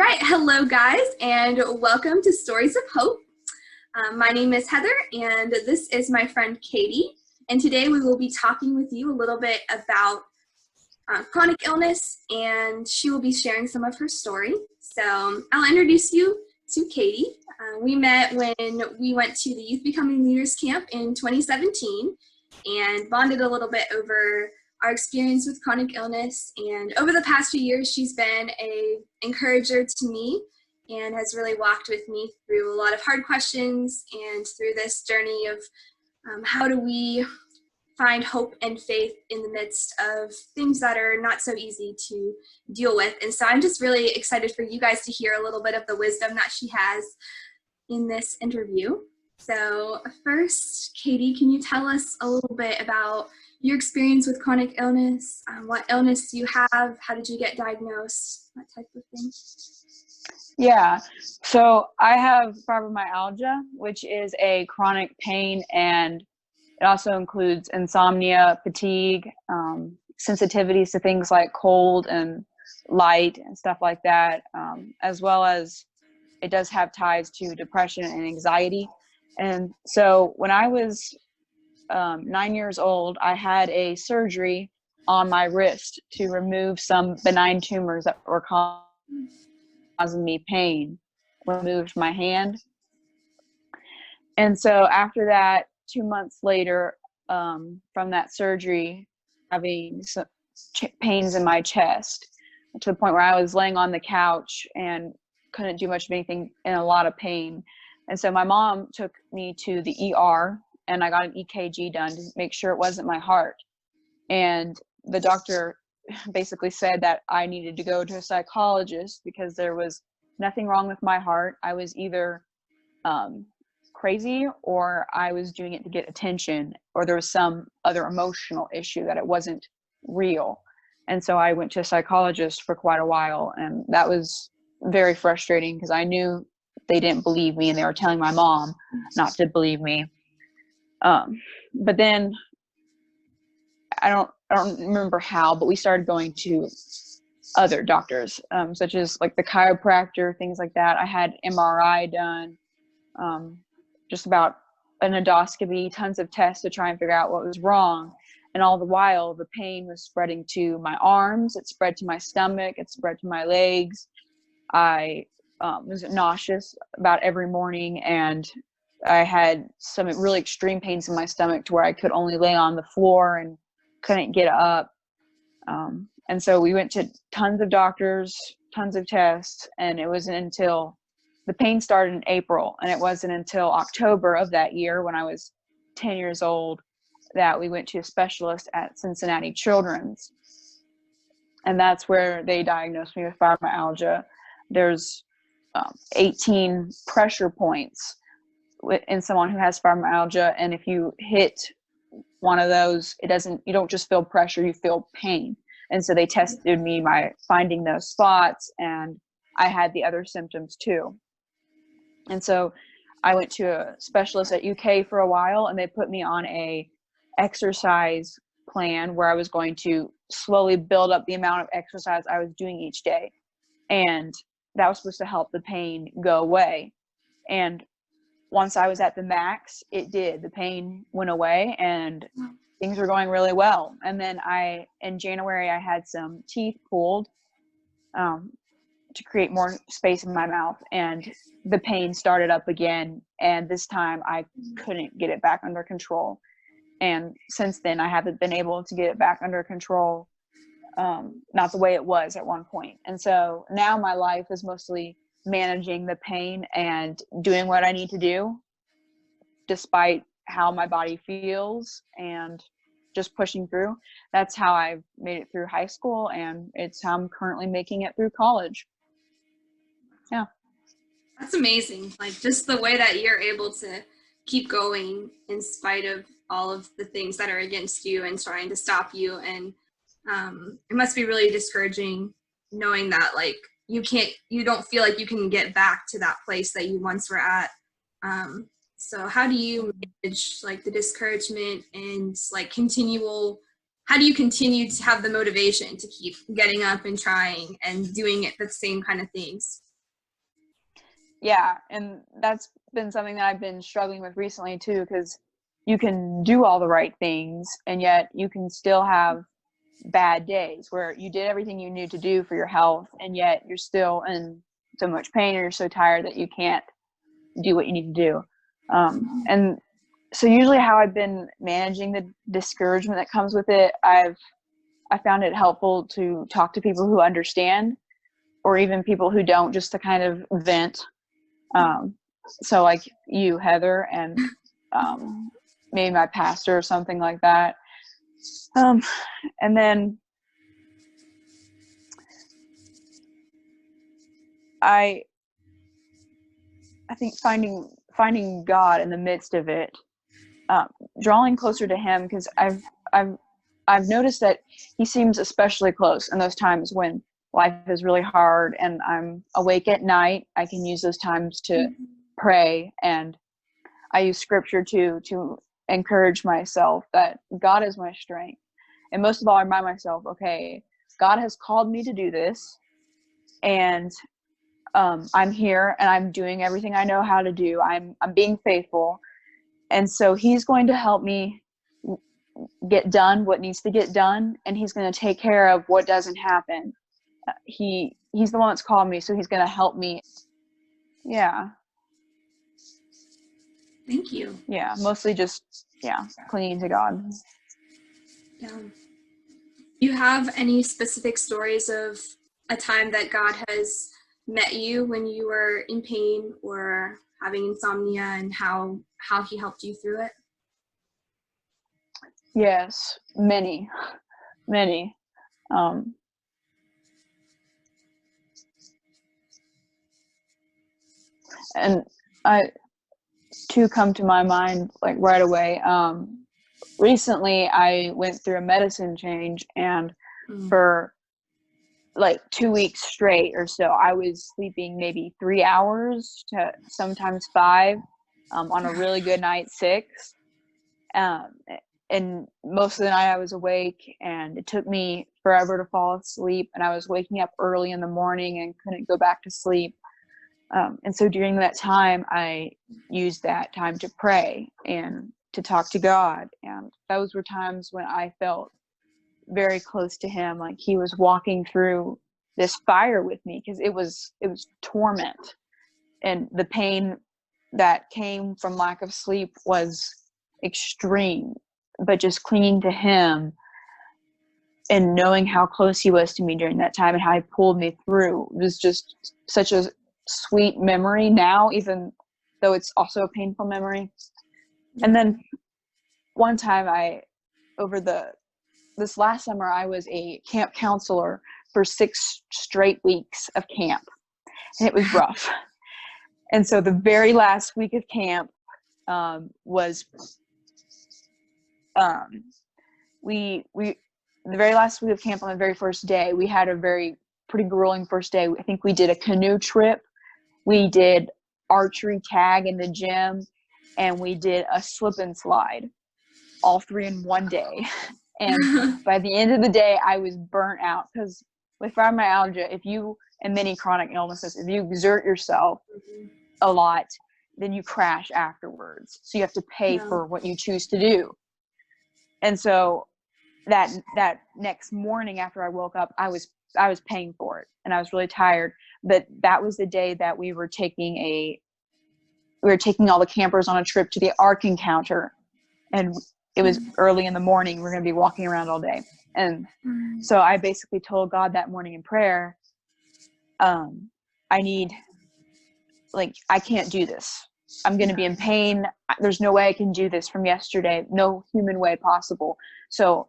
Right, hello guys, and welcome to Stories of Hope. My name is Heather, and this is my friend Katie. And today we will be talking with you a little bit about chronic illness, and she will be sharing some of her story. So I'll introduce you to Katie. We met when we went to the Youth Becoming Leaders Camp in 2017 and bonded a little bit over our experience with chronic illness. And over the past few years, she's been an encourager to me and has really walked with me through a lot of hard questions and through this journey of how do we find hope and faith in the midst of things that are not so easy to deal with. And so I'm just really excited for you guys to hear a little bit of the wisdom that she has in this interview. So first, Katie, can you tell us a little bit about your experience with chronic illness? What illness do you have? How did you get diagnosed? That type of thing. Yeah, so I have fibromyalgia, which is a chronic pain, and it also includes insomnia, fatigue, sensitivities to things like cold and light and stuff like that, as well as it does have ties to depression and anxiety. And so when I was 9 years old, I had a surgery on my wrist to remove some benign tumors that were causing me pain when I moved my hand. And so after that, 2 months later, from that surgery, having some pains in my chest to the point where I was laying on the couch and couldn't do much of anything, in a lot of pain. And so my mom took me to the ER, and I got an EKG done to make sure it wasn't my heart. And the doctor basically said that I needed to go to a psychologist because there was nothing wrong with my heart. I was either crazy, or I was doing it to get attention, or there was some other emotional issue that it wasn't real. And so I went to a psychologist for quite a while, and that was very frustrating because I knew they didn't believe me, and they were telling my mom not to believe me. But then I don't remember how, but we started going to other doctors, such as like the chiropractor, things like that. I had MRI done, just about an endoscopy, tons of tests to try and figure out what was wrong. And all the while, the pain was spreading to my arms, it spread to my stomach, it spread to my legs. I was nauseous about every morning, and I had some really extreme pains in my stomach to where I could only lay on the floor and couldn't get up. And so we went to tons of doctors, tons of tests, and it wasn't until the pain started in April, and it wasn't until October of that year, when I was 10 years old, that we went to a specialist at Cincinnati Children's. And that's where they diagnosed me with fibromyalgia. There's 18 pressure points in someone who has fibromyalgia, and if you hit one of those, you don't just feel pressure, you feel pain. And so they tested me by finding those spots, and I had the other symptoms too. And so I went to a specialist at UK for a while, and they put me on a exercise plan where I was going to slowly build up the amount of exercise I was doing each day. And that was supposed to help the pain go away. And once I was at the max, it did. The pain went away, and things were going really well. And then in January, I had some teeth pulled to create more space in my mouth, and the pain started up again. And this time I couldn't get it back under control. And since then, I haven't been able to get it back under control, not the way it was at one point. And so now my life is mostly managing the pain and doing what I need to do despite how my body feels, and just pushing through. That's how I've made it through high school, and it's how I'm currently making it through college. Yeah. That's amazing. Like, just the way that you're able to keep going in spite of all of the things that are against you and trying to stop you. And it must be really discouraging knowing that, like, you don't feel like you can get back to that place that you once were at. So how do you manage like the discouragement and like how do you continue to have the motivation to keep getting up and trying and doing it the same kind of things? Yeah, and that's been something that I've been struggling with recently too, because you can do all the right things and yet you can still have bad days where you did everything you knew to do for your health and yet you're still in so much pain or you're so tired that you can't do what you need to do. And so usually how I've been managing the discouragement that comes with it, I found it helpful to talk to people who understand, or even people who don't, just to kind of vent. So like you, Heather, and maybe my pastor or something like that. And then I think finding God in the midst of it, drawing closer to Him, because I've noticed that He seems especially close in those times when life is really hard and I'm awake at night. I can use those times to pray, and I use scripture to encourage myself that God is my strength. And most of all, I remind myself, okay, God has called me to do this, and I'm here and I'm doing everything I know how to do. I'm being faithful, and so He's going to help me get done what needs to get done, and He's going to take care of what doesn't happen. He's the one that's called me, so He's going to help me. Yeah. Thank you. Yeah, mostly just clinging to God. Yeah. Do you have any specific stories of a time that God has met you when you were in pain or having insomnia, and how He helped you through it? Yes, many. And two come to my mind like right away. Recently I went through a medicine change, and for like 2 weeks straight or so, I was sleeping maybe 3 hours to sometimes 5, on a really good night 6. And most of the night I was awake, and it took me forever to fall asleep, and I was waking up early in the morning and couldn't go back to sleep. And so during that time, I used that time to pray and to talk to God. And those were times when I felt very close to Him, like He was walking through this fire with me, because it was torment. And the pain that came from lack of sleep was extreme. But just clinging to Him and knowing how close He was to me during that time and how He pulled me through was just such a sweet memory now, even though it's also a painful memory. And then one time this last summer, I was a camp counselor for 6 straight weeks of camp, and it was rough. And so the very last week of camp was the very last week of camp, on the very first day, we had a pretty grueling first day. I think we did a canoe trip, we did archery tag in the gym, and we did a slip and slide, all 3 in one day. And by the end of the day, I was burnt out, because with fibromyalgia, and many chronic illnesses, if you exert yourself a lot, then you crash afterwards. So you have to pay for what you choose to do. And so that next morning after I woke up, I was paying for it, and I was really tired. But that was the day that we were taking all the campers on a trip to the Ark Encounter, and it was early in the morning. We're going to be walking around all day. And so I basically told God that morning in prayer, I can't do this. I'm going to be in pain. There's no way I can do this from yesterday. No human way possible. So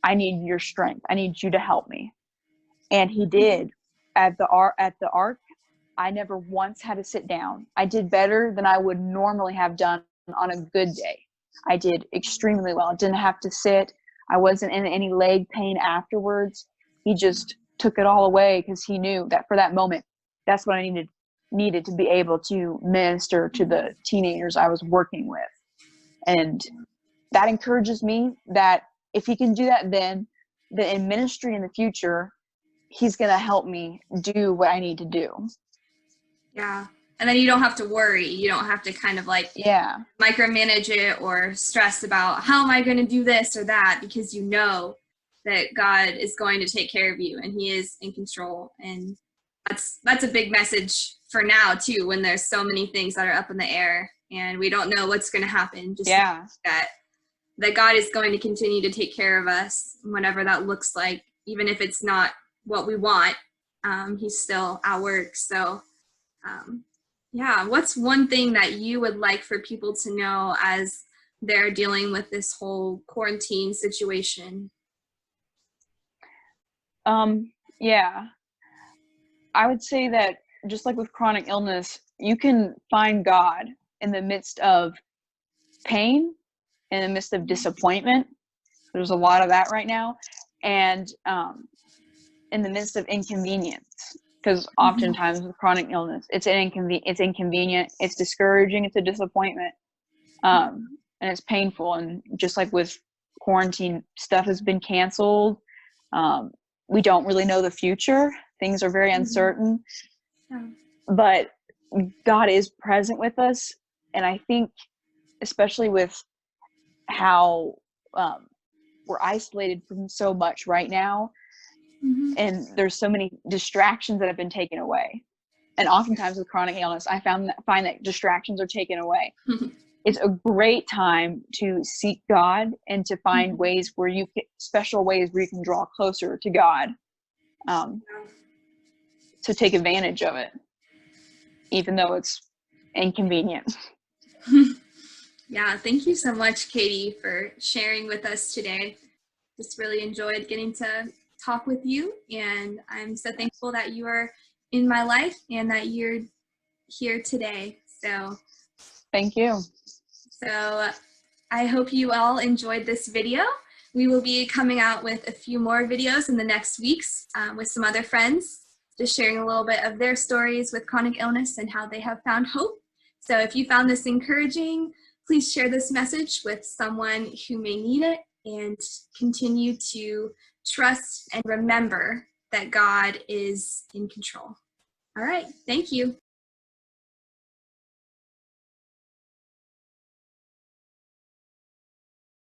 I need your strength. I need you to help me. And He did. At the Ark, I never once had to sit down. I did better than I would normally have done on a good day. I did extremely well. I didn't have to sit. I wasn't in any leg pain afterwards. He just took it all away, because He knew that for that moment, that's what I needed to be able to minister to the teenagers I was working with. And that encourages me that if He can do that then in ministry in the future, He's going to help me do what I need to do. Yeah. And then you don't have to worry. You don't have to kind of like micromanage it or stress about how am I going to do this or that, because you know that God is going to take care of you and he is in control. And that's a big message for now too, when there's so many things that are up in the air and we don't know what's going to happen. Just that God is going to continue to take care of us, whatever that looks like, even if it's not what we want. He's still at work. So what's one thing that you would like for people to know as they're dealing with this whole quarantine situation? I would say that just like with chronic illness, you can find God in the midst of pain, in the midst of disappointment. There's a lot of that right now. And in the midst of inconvenience, because oftentimes with chronic illness, it's inconvenient, it's discouraging, it's a disappointment, and it's painful. And just like with quarantine, stuff has been canceled. We don't really know the future. Things are very uncertain, but God is present with us. And I think, especially with how we're isolated from so much right now, and there's so many distractions that have been taken away. And oftentimes with chronic illness, I find that distractions are taken away. It's a great time to seek God and to find ways where special ways where you can draw closer to God, to take advantage of it, even though it's inconvenient. Yeah, thank you so much, Katie, for sharing with us today. Just really enjoyed getting to talk with you, and I'm so thankful that you are in my life and that you're here today. So thank you. So I hope you all enjoyed this video. We will be coming out with a few more videos in the next weeks with some other friends, just sharing a little bit of their stories with chronic illness and how they have found hope. So if you found this encouraging, please share this message with someone who may need it, and continue to trust and remember that God is in control. All right, thank you.